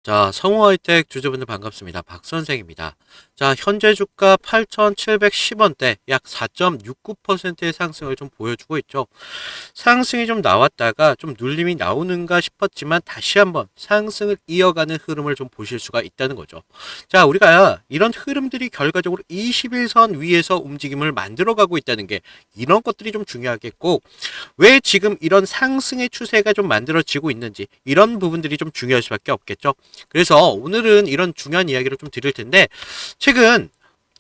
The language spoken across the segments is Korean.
자, 성우하이텍 주주분들 반갑습니다. 박 선생입니다. 자, 현재 주가 8,710원대 약 4.69%의 상승을 좀 보여주고 있죠. 상승이 좀 나왔다가 좀 눌림이 나오는가 싶었지만 다시 한번 상승을 이어가는 흐름을 좀 보실 수가 있다는 거죠. 자, 우리가 이런 흐름들이 결과적으로 21선 위에서 움직임을 만들어가고 있다는 게 이런 것들이 좀 중요하겠고, 왜 지금 이런 상승의 추세가 좀 만들어지고 있는지 이런 부분들이 좀 중요할 수밖에 없겠죠. 그래서 오늘은 이런 중요한 이야기를 좀 드릴 텐데, 최근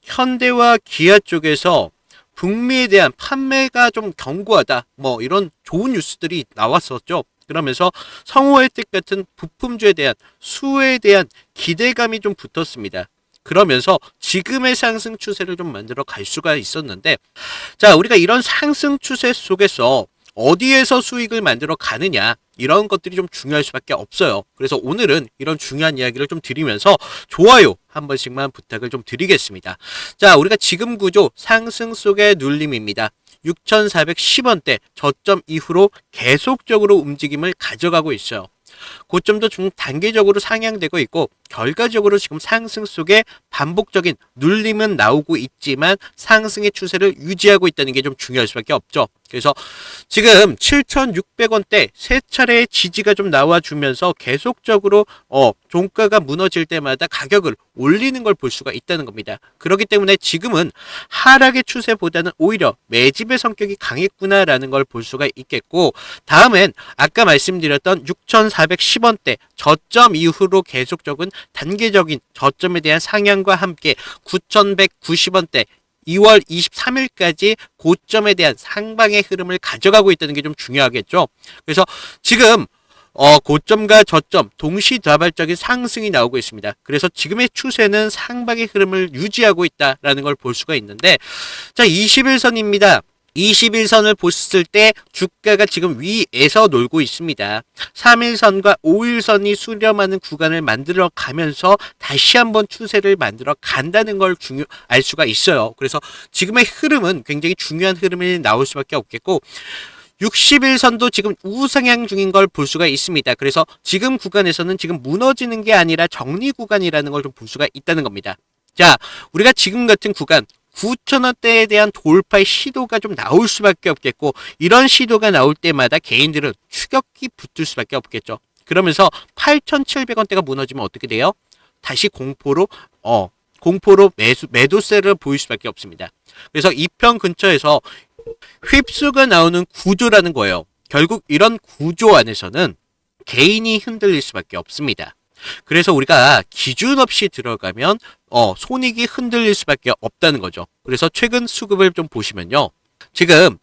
현대와 기아 쪽에서 북미에 대한 판매가 좀 견고하다, 뭐 이런 좋은 뉴스들이 나왔었죠. 그러면서 성우혜택 같은 부품주에 대한 수혜에 대한 기대감이 좀 붙었습니다. 그러면서 지금의 상승 추세를 좀 만들어 갈 수가 있었는데, 자, 우리가 이런 상승 추세 속에서 어디에서 수익을 만들어 가느냐, 이런 것들이 좀 중요할 수밖에 없어요. 그래서 오늘은 이런 중요한 이야기를 좀 드리면서 좋아요 한 번씩만 부탁을 좀 드리겠습니다. 자, 우리가 지금 구조 상승 속의 눌림입니다. 6,410원대 저점 이후로 계속적으로 움직임을 가져가고 있어요. 고점도 좀 단계적으로 상향되고 있고, 결과적으로 지금 상승 속에 반복적인 눌림은 나오고 있지만 상승의 추세를 유지하고 있다는 게 좀 중요할 수밖에 없죠. 그래서 지금 7,600원대 세 차례의 지지가 좀 나와주면서 계속적으로 종가가 무너질 때마다 가격을 올리는 걸 볼 수가 있다는 겁니다. 그렇기 때문에 지금은 하락의 추세보다는 오히려 매집의 성격이 강했구나라는 걸 볼 수가 있겠고, 다음엔 아까 말씀드렸던 6,410원대 저점 이후로 계속적인 단계적인 저점에 대한 상향과 함께 9,190원대 2월 23일까지 고점에 대한 상방의 흐름을 가져가고 있다는 게 좀 중요하겠죠. 그래서 지금 고점과 저점 동시다발적인 상승이 나오고 있습니다. 그래서 지금의 추세는 상방의 흐름을 유지하고 있다라는 걸 볼 수가 있는데, 자, 21선입니다. 21선을 봤을 때 주가가 지금 위에서 놀고 있습니다. 3일선과 5일선이 수렴하는 구간을 만들어 가면서 다시 한번 추세를 만들어 간다는 걸 알 수가 있어요. 그래서 지금의 흐름은 굉장히 중요한 흐름이 나올 수밖에 없겠고, 60일선도 지금 우상향 중인 걸 볼 수가 있습니다. 그래서 지금 구간에서는 지금 무너지는 게 아니라 정리 구간이라는 걸 좀 볼 수가 있다는 겁니다. 자, 우리가 지금 같은 구간 9,000원대에 대한 돌파의 시도가 좀 나올 수밖에 없겠고, 이런 시도가 나올 때마다 개인들은 추격기 붙을 수밖에 없겠죠. 그러면서 8,700원대가 무너지면 어떻게 돼요? 다시 공포로 매도세를 보일 수밖에 없습니다. 그래서 이 편 근처에서 휩수가 나오는 구조라는 거예요. 결국 이런 구조 안에서는 개인이 흔들릴 수밖에 없습니다. 그래서 우리가 기준 없이 들어가면 손익이 흔들릴 수밖에 없다는 거죠. 그래서 최근 수급을 좀 보시면요, 지금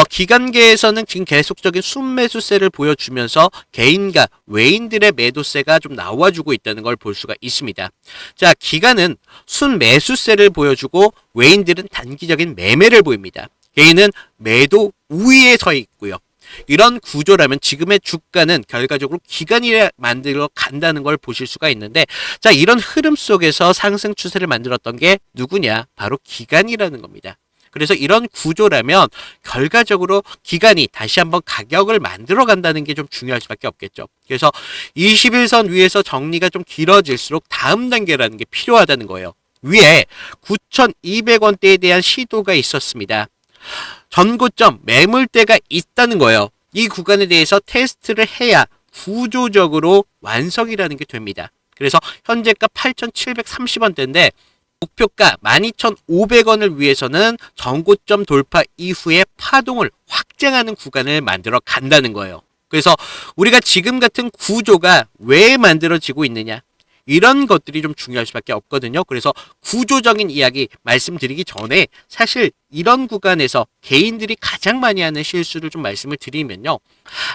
기관계에서는 지금 계속적인 순매수세를 보여주면서 개인과 외인들의 매도세가 좀 나와주고 있다는 걸 볼 수가 있습니다. 자, 기관은 순매수세를 보여주고 외인들은 단기적인 매매를 보입니다. 개인은 매도 우위에 서 있고요. 이런 구조라면 지금의 주가는 결과적으로 기관이 만들어 간다는 걸 보실 수가 있는데, 자, 이런 흐름 속에서 상승 추세를 만들었던 게 누구냐? 바로 기관이라는 겁니다. 그래서 이런 구조라면 결과적으로 기관이 다시 한번 가격을 만들어 간다는 게 좀 중요할 수밖에 없겠죠. 그래서 21선 위에서 정리가 좀 길어질수록 다음 단계라는 게 필요하다는 거예요. 위에 9,200원대에 대한 시도가 있었습니다. 전고점 매물대가 있다는 거예요. 이 구간에 대해서 테스트를 해야 구조적으로 완성이라는 게 됩니다. 그래서 현재가 8,730원대인데 목표가 12,500원을 위해서는 전고점 돌파 이후에 파동을 확장하는 구간을 만들어 간다는 거예요. 그래서 우리가 지금 같은 구조가 왜 만들어지고 있느냐, 이런 것들이 좀 중요할 수밖에 없거든요. 그래서 구조적인 이야기 말씀드리기 전에 사실 이런 구간에서 개인들이 가장 많이 하는 실수를 좀 말씀을 드리면요,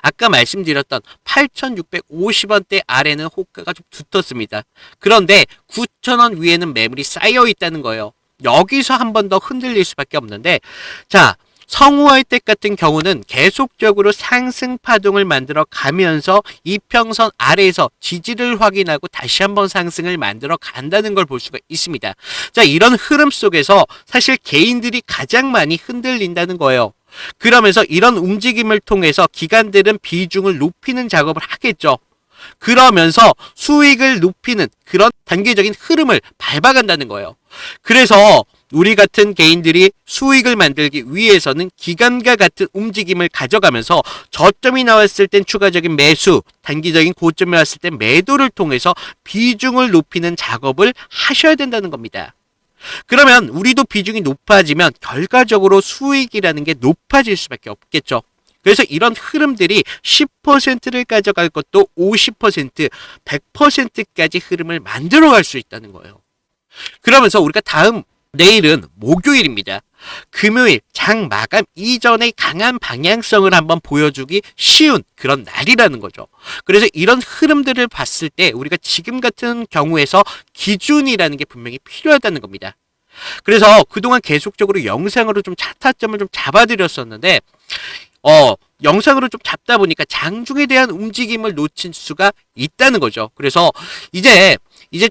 아까 말씀드렸던 8,650원대 아래는 호가가 좀 붙었습니다. 그런데 9,000원 위에는 매물이 쌓여 있다는 거예요. 여기서 한 번 더 흔들릴 수밖에 없는데, 자, 성우하이텍 같은 경우는 계속적으로 상승 파동을 만들어 가면서 이평선 아래에서 지지를 확인하고 다시 한번 상승을 만들어 간다는 걸 볼 수가 있습니다. 자, 이런 흐름 속에서 사실 개인들이 가장 많이 흔들린다는 거예요. 그러면서 이런 움직임을 통해서 기관들은 비중을 높이는 작업을 하겠죠. 그러면서 수익을 높이는 그런 단기적인 흐름을 밟아간다는 거예요. 그래서 우리 같은 개인들이 수익을 만들기 위해서는 기관과 같은 움직임을 가져가면서 저점이 나왔을 땐 추가적인 매수, 단기적인 고점이 왔을 땐 매도를 통해서 비중을 높이는 작업을 하셔야 된다는 겁니다. 그러면 우리도 비중이 높아지면 결과적으로 수익이라는 게 높아질 수밖에 없겠죠. 그래서 이런 흐름들이 10%를 가져갈 것도 50%, 100%까지 흐름을 만들어갈 수 있다는 거예요. 그러면서 우리가 내일은 목요일입니다. 금요일 장 마감 이전에 강한 방향성을 한번 보여주기 쉬운 그런 날이라는 거죠. 그래서 이런 흐름들을 봤을 때 우리가 지금 같은 경우에서 기준이라는 게 분명히 필요하다는 겁니다. 그래서 그동안 계속적으로 영상으로 좀 차타점을 좀 잡아드렸었는데 영상으로 좀 잡다 보니까 장중에 대한 움직임을 놓친 수가 있다는 거죠. 그래서 이제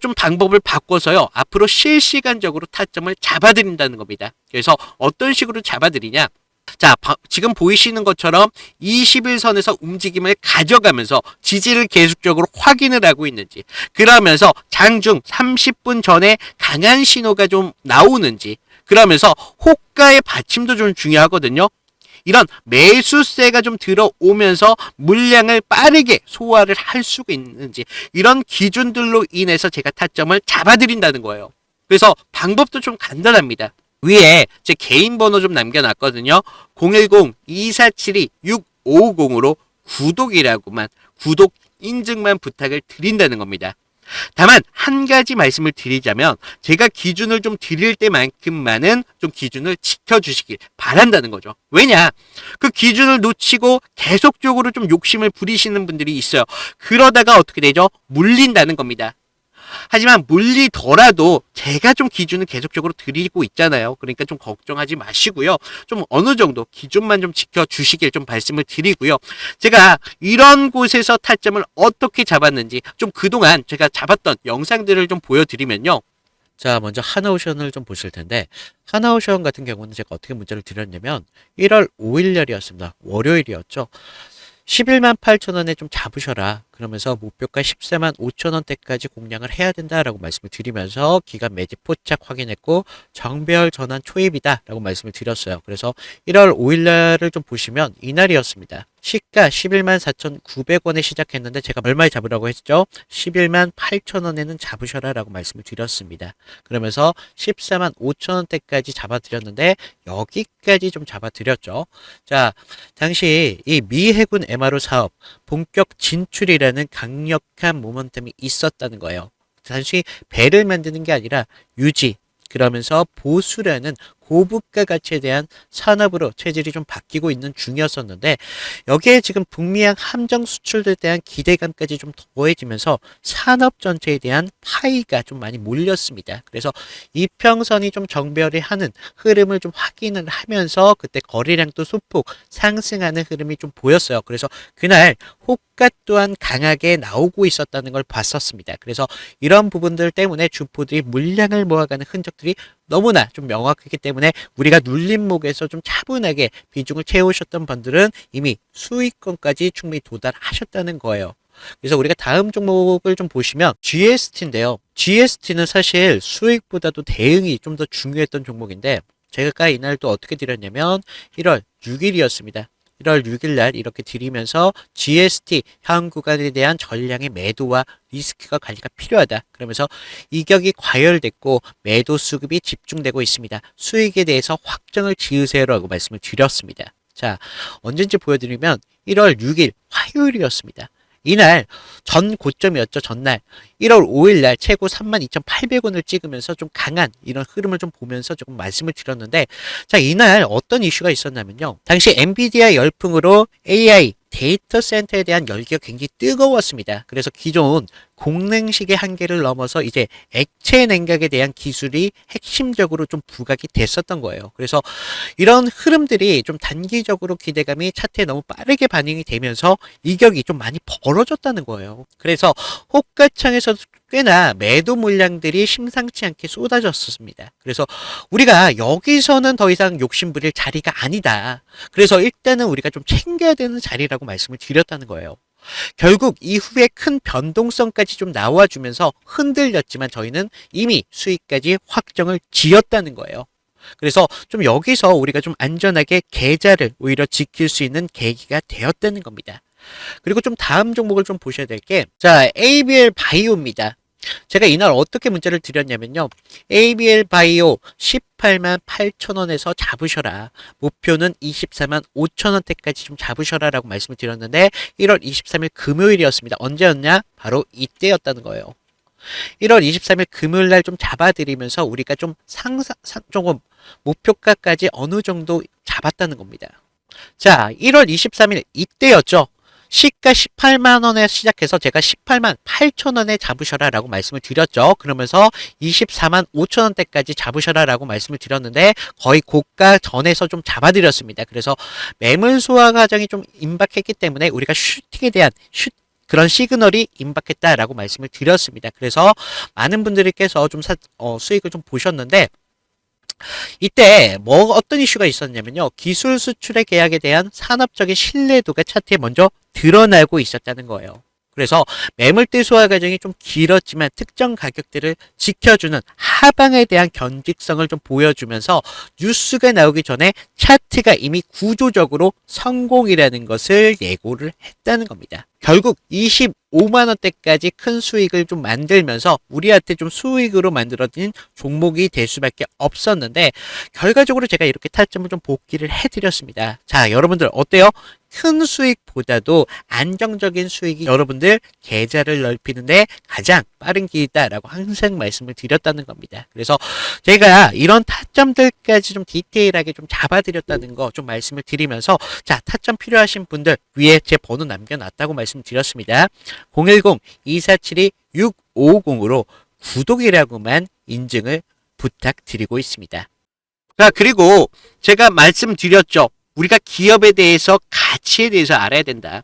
좀 방법을 바꿔서요. 앞으로 실시간적으로 타점을 잡아드린다는 겁니다. 그래서 어떤 식으로 잡아드리냐. 자, 지금 보이시는 것처럼 21선에서 움직임을 가져가면서 지지를 계속적으로 확인을 하고 있는지, 그러면서 장중 30분 전에 강한 신호가 좀 나오는지, 그러면서 호가의 받침도 좀 중요하거든요. 이런 매수세가 좀 들어오면서 물량을 빠르게 소화를 할 수가 있는지, 이런 기준들로 인해서 제가 타점을 잡아드린다는 거예요. 그래서 방법도 좀 간단합니다. 위에 제 개인 번호 좀 남겨놨거든요. 010-2472-6550으로 구독 인증만 부탁을 드린다는 겁니다. 다만 한 가지 말씀을 드리자면 제가 기준을 좀 드릴 때만큼만은 좀 기준을 지켜주시길 바란다는 거죠. 왜냐? 그 기준을 놓치고 계속적으로 좀 욕심을 부리시는 분들이 있어요. 그러다가 어떻게 되죠? 물린다는 겁니다. 하지만 물리더라도 제가 좀 기준을 계속적으로 드리고 있잖아요. 그러니까 좀 걱정하지 마시고요. 좀 어느 정도 기준만 좀 지켜주시길 좀 말씀을 드리고요. 제가 이런 곳에서 타점을 어떻게 잡았는지 좀 그동안 제가 잡았던 영상들을 좀 보여드리면요. 자, 먼저 하나오션을 좀 보실 텐데, 하나오션 같은 경우는 제가 어떻게 문자를 드렸냐면 1월 5일 날이었습니다. 월요일이었죠. 11만 8천 원에 좀 잡으셔라. 그러면서 목표가 14만 5천 원대까지 공략을 해야 된다라고 말씀을 드리면서 기간 매집 포착 확인했고 정배열 전환 초입이다 라고 말씀을 드렸어요. 그래서 1월 5일 날을 좀 보시면 이날이었습니다. 시가 11만 4,900원에 시작했는데 제가 얼마에 잡으라고 했죠? 11만 8천 원에는 잡으셔라 라고 말씀을 드렸습니다. 그러면서 14만 5천 원대까지 잡아드렸는데 여기까지 좀 잡아드렸죠. 자, 당시 이 미해군 MRO 사업 본격 진출이라는 강력한 모멘텀이 있었다는 거예요. 단순히 배를 만드는 게 아니라 유지, 그러면서 보수라는 고부가 가치에 대한 산업으로 체질이 좀 바뀌고 있는 중이었었는데 여기에 지금 북미양 함정 수출들에 대한 기대감까지 좀 더해지면서 산업 전체에 대한 파이가 좀 많이 몰렸습니다. 그래서 이평선이 좀 정배열이 하는 흐름을 좀 확인을 하면서 그때 거래량도 소폭 상승하는 흐름이 좀 보였어요. 그래서 그날 호가 또한 강하게 나오고 있었다는 걸 봤었습니다. 그래서 이런 부분들 때문에 주포들이 물량을 모아가는 흔적들이 너무나 좀 명확하기 때문에 우리가 눌림목에서 좀 차분하게 비중을 채우셨던 분들은 이미 수익권까지 충분히 도달하셨다는 거예요. 그래서 우리가 다음 종목을 좀 보시면 GST인데요. GST는 사실 수익보다도 대응이 좀 더 중요했던 종목인데 제가 이날 또 어떻게 드렸냐면 1월 6일이었습니다. 1월 6일 날 이렇게 드리면서 GST 향후 구간에 대한 전량의 매도와 리스크가 관리가 필요하다. 그러면서 이격이 과열됐고 매도 수급이 집중되고 있습니다. 수익에 대해서 확정을 지으세요라고 말씀을 드렸습니다. 자, 언젠지 보여드리면 1월 6일 화요일이었습니다. 이날 전 고점이었죠. 전날 1월 5일 날 최고 32,800원을 찍으면서 좀 강한 이런 흐름을 좀 보면서 조금 말씀을 드렸는데 자, 이날 어떤 이슈가 있었냐면요. 당시 엔비디아 열풍으로 AI 데이터 센터에 대한 열기가 굉장히 뜨거웠습니다. 그래서 기존 공랭식의 한계를 넘어서 이제 액체 냉각에 대한 기술이 핵심적으로 좀 부각이 됐었던 거예요. 그래서 이런 흐름들이 좀 단기적으로 기대감이 차트에 너무 빠르게 반영이 되면서 이격이 좀 많이 벌어졌다는 거예요. 그래서 호가창에서 꽤나 매도 물량들이 심상치 않게 쏟아졌습니다. 그래서 우리가 여기서는 더 이상 욕심부릴 자리가 아니다. 그래서 일단은 우리가 좀 챙겨야 되는 자리라고 말씀을 드렸다는 거예요. 결국 이후에 큰 변동성까지 좀 나와주면서 흔들렸지만 저희는 이미 수익까지 확정을 지었다는 거예요. 그래서 좀 여기서 우리가 좀 안전하게 계좌를 오히려 지킬 수 있는 계기가 되었다는 겁니다. 그리고 좀 다음 종목을 좀 보셔야 될 게, 자, ABL 바이오입니다. 제가 이날 어떻게 문자를 드렸냐면요. ABL 바이오 18만 8천 원에서 잡으셔라. 목표는 24만 5천 원대까지 좀 잡으셔라 라고 말씀을 드렸는데 1월 23일 금요일이었습니다. 언제였냐? 바로 이때였다는 거예요. 1월 23일 금요일 날 좀 잡아드리면서 우리가 좀 조금 목표가까지 어느 정도 잡았다는 겁니다. 자, 1월 23일 이때였죠. 시가 18만 원에 시작해서 제가 18만 8천 원에 잡으셔라 라고 말씀을 드렸죠. 그러면서 24만 5천 원대까지 잡으셔라 라고 말씀을 드렸는데 거의 고가 전에서 좀 잡아드렸습니다. 그래서 매물 소화 과정이 좀 임박했기 때문에 우리가 슈팅에 대한 그런 시그널이 임박했다라고 말씀을 드렸습니다. 그래서 많은 분들께서 좀 수익을 좀 보셨는데 이때 어떤 이슈가 있었냐면요. 기술 수출의 계약에 대한 산업적인 신뢰도가 차트에 먼저 드러나고 있었다는 거예요. 그래서 매물대 소화 과정이 좀 길었지만 특정 가격대를 지켜주는 하방에 대한 견직성을 좀 보여주면서 뉴스가 나오기 전에 차트가 이미 구조적으로 성공이라는 것을 예고를 했다는 겁니다. 결국 25만 원대까지 큰 수익을 좀 만들면서 우리한테 좀 수익으로 만들어진 종목이 될 수밖에 없었는데 결과적으로 제가 이렇게 타점을 좀 복귀를 해드렸습니다. 자, 여러분들 어때요? 큰 수익보다도 안정적인 수익이 여러분들 계좌를 넓히는데 가장 빠른 길이다라고 항상 말씀을 드렸다는 겁니다. 그래서 제가 이런 타점들까지 좀 디테일하게 좀 잡아드렸다는 거 좀 말씀을 드리면서 자, 타점 필요하신 분들 위에 제 번호 남겨놨다고 말씀드렸습니다. 010-2472-6550으로 구독이라고만 인증을 부탁드리고 있습니다. 자, 그리고 제가 말씀드렸죠. 우리가 기업에 대해서 가치에 대해서 알아야 된다.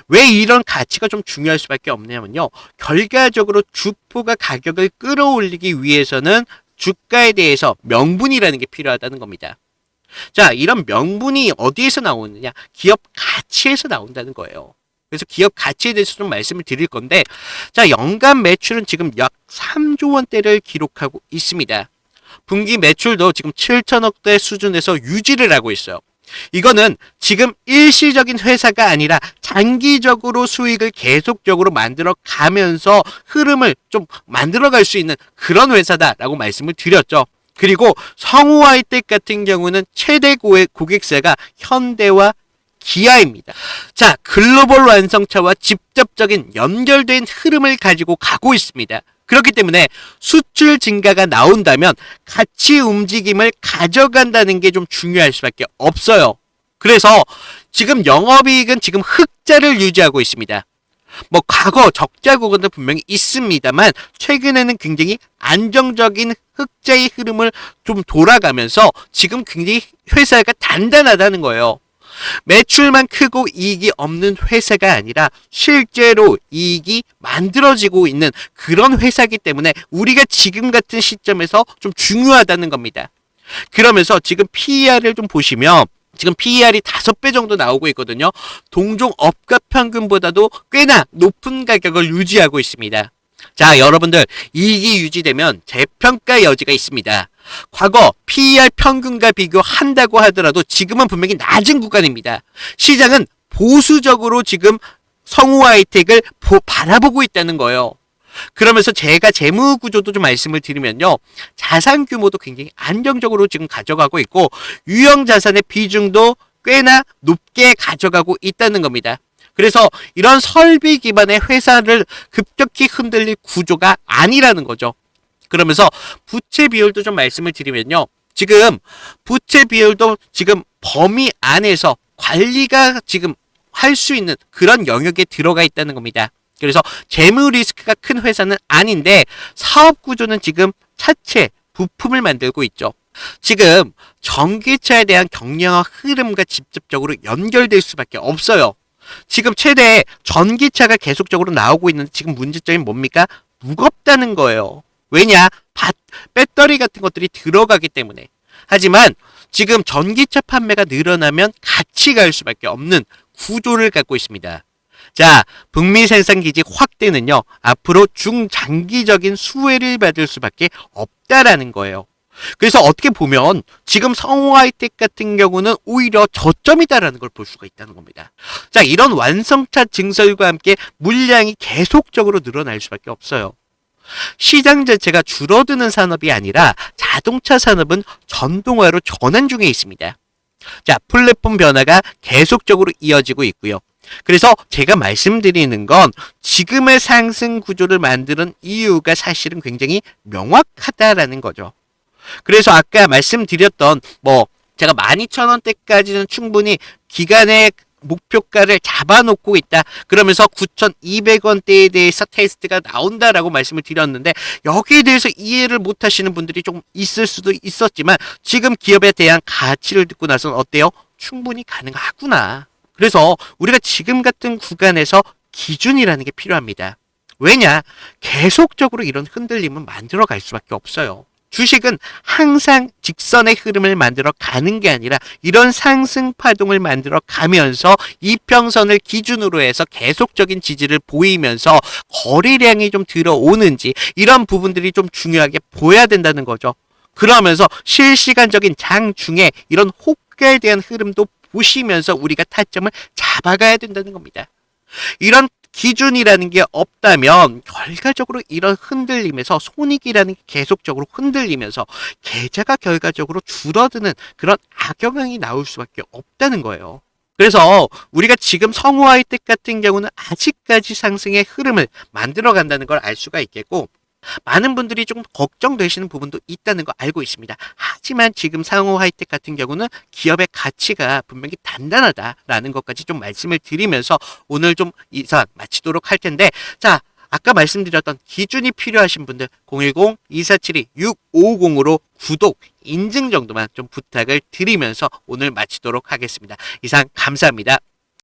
왜 이런 가치가 좀 중요할 수밖에 없냐면요. 결과적으로 주포가 가격을 끌어올리기 위해서는 주가에 대해서 명분이라는 게 필요하다는 겁니다. 자, 이런 명분이 어디에서 나오느냐? 기업 가치에서 나온다는 거예요. 그래서 기업 가치에 대해서 좀 말씀을 드릴 건데, 자, 연간 매출은 지금 약 3조 원대를 기록하고 있습니다. 분기 매출도 지금 7천억대 수준에서 유지를 하고 있어요. 이거는 지금 일시적인 회사가 아니라 장기적으로 수익을 계속적으로 만들어 가면서 흐름을 좀 만들어 갈 수 있는 그런 회사다라고 말씀을 드렸죠. 그리고 성우아이텍 같은 경우는 최대 고객사가 현대와 기아입니다. 자, 글로벌 완성차와 직접적인 연결된 흐름을 가지고 가고 있습니다. 그렇기 때문에 수출 증가가 나온다면 가치 움직임을 가져간다는 게 좀 중요할 수밖에 없어요. 그래서 지금 영업이익은 지금 흑자를 유지하고 있습니다. 과거 적자 구간도 분명히 있습니다만 최근에는 굉장히 안정적인 흑자의 흐름을 좀 돌아가면서 지금 굉장히 회사가 단단하다는 거예요. 매출만 크고 이익이 없는 회사가 아니라 실제로 이익이 만들어지고 있는 그런 회사이기 때문에 우리가 지금 같은 시점에서 좀 중요하다는 겁니다. 그러면서 지금 PER을 좀 보시면 지금 PER이 5배 정도 나오고 있거든요. 동종 업가 평균보다도 꽤나 높은 가격을 유지하고 있습니다. 자, 여러분들 이익이 유지되면 재평가 여지가 있습니다. 과거 PER 평균과 비교한다고 하더라도 지금은 분명히 낮은 구간입니다. 시장은 보수적으로 지금 성우아이텍을 바라보고 있다는 거예요. 그러면서 제가 재무 구조도 좀 말씀을 드리면요. 자산 규모도 굉장히 안정적으로 지금 가져가고 있고 유형 자산의 비중도 꽤나 높게 가져가고 있다는 겁니다. 그래서 이런 설비 기반의 회사를 급격히 흔들릴 구조가 아니라는 거죠. 그러면서 부채 비율도 좀 말씀을 드리면요. 지금 부채 비율도 지금 범위 안에서 관리가 지금 할 수 있는 그런 영역에 들어가 있다는 겁니다. 그래서 재무 리스크가 큰 회사는 아닌데 사업 구조는 지금 차체 부품을 만들고 있죠. 지금 전기차에 대한 경량화 흐름과 직접적으로 연결될 수밖에 없어요. 지금 최대 전기차가 계속적으로 나오고 있는데 지금 문제점이 뭡니까? 무겁다는 거예요. 왜냐? 배터리 같은 것들이 들어가기 때문에. 하지만 지금 전기차 판매가 늘어나면 같이 갈 수밖에 없는 구조를 갖고 있습니다. 자, 북미 생산 기지 확대는요, 앞으로 중장기적인 수혜를 받을 수밖에 없다라는 거예요. 그래서 어떻게 보면 지금 성우하이텍 같은 경우는 오히려 저점이다라는 걸 볼 수가 있다는 겁니다. 자, 이런 완성차 증설과 함께 물량이 계속적으로 늘어날 수밖에 없어요. 시장 자체가 줄어드는 산업이 아니라 자동차 산업은 전동화로 전환 중에 있습니다. 자, 플랫폼 변화가 계속적으로 이어지고 있고요. 그래서 제가 말씀드리는 건 지금의 상승 구조를 만드는 이유가 사실은 굉장히 명확하다라는 거죠. 그래서 아까 말씀드렸던 제가 12,000원대까지는 충분히 기간의 목표가를 잡아놓고 있다. 그러면서 9,200원대에 대해서 테스트가 나온다라고 말씀을 드렸는데 여기에 대해서 이해를 못 하시는 분들이 좀 있을 수도 있었지만 지금 기업에 대한 가치를 듣고 나서는 어때요? 충분히 가능하구나. 그래서 우리가 지금 같은 구간에서 기준이라는 게 필요합니다. 왜냐? 계속적으로 이런 흔들림은 만들어 갈 수밖에 없어요. 주식은 항상 직선의 흐름을 만들어 가는 게 아니라 이런 상승 파동을 만들어 가면서 이평선을 기준으로 해서 계속적인 지지를 보이면서 거래량이 좀 들어오는지 이런 부분들이 좀 중요하게 보여야 된다는 거죠. 그러면서 실시간적인 장 중에 이런 호가에 대한 흐름도 보시면서 우리가 타점을 잡아가야 된다는 겁니다. 이런 기준이라는 게 없다면 결과적으로 이런 흔들림에서 손익이라는 게 계속적으로 흔들리면서 계좌가 결과적으로 줄어드는 그런 악영향이 나올 수밖에 없다는 거예요. 그래서 우리가 지금 성우하이텍 같은 경우는 아직까지 상승의 흐름을 만들어 간다는 걸 알 수가 있겠고 많은 분들이 좀 걱정되시는 부분도 있다는 거 알고 있습니다. 하지만 지금 상호하이텍 같은 경우는 기업의 가치가 분명히 단단하다라는 것까지 좀 말씀을 드리면서 오늘 좀 이상 마치도록 할 텐데 자, 아까 말씀드렸던 기준이 필요하신 분들 010-2472-6550으로 구독, 인증 정도만 좀 부탁을 드리면서 오늘 마치도록 하겠습니다. 이상 감사합니다.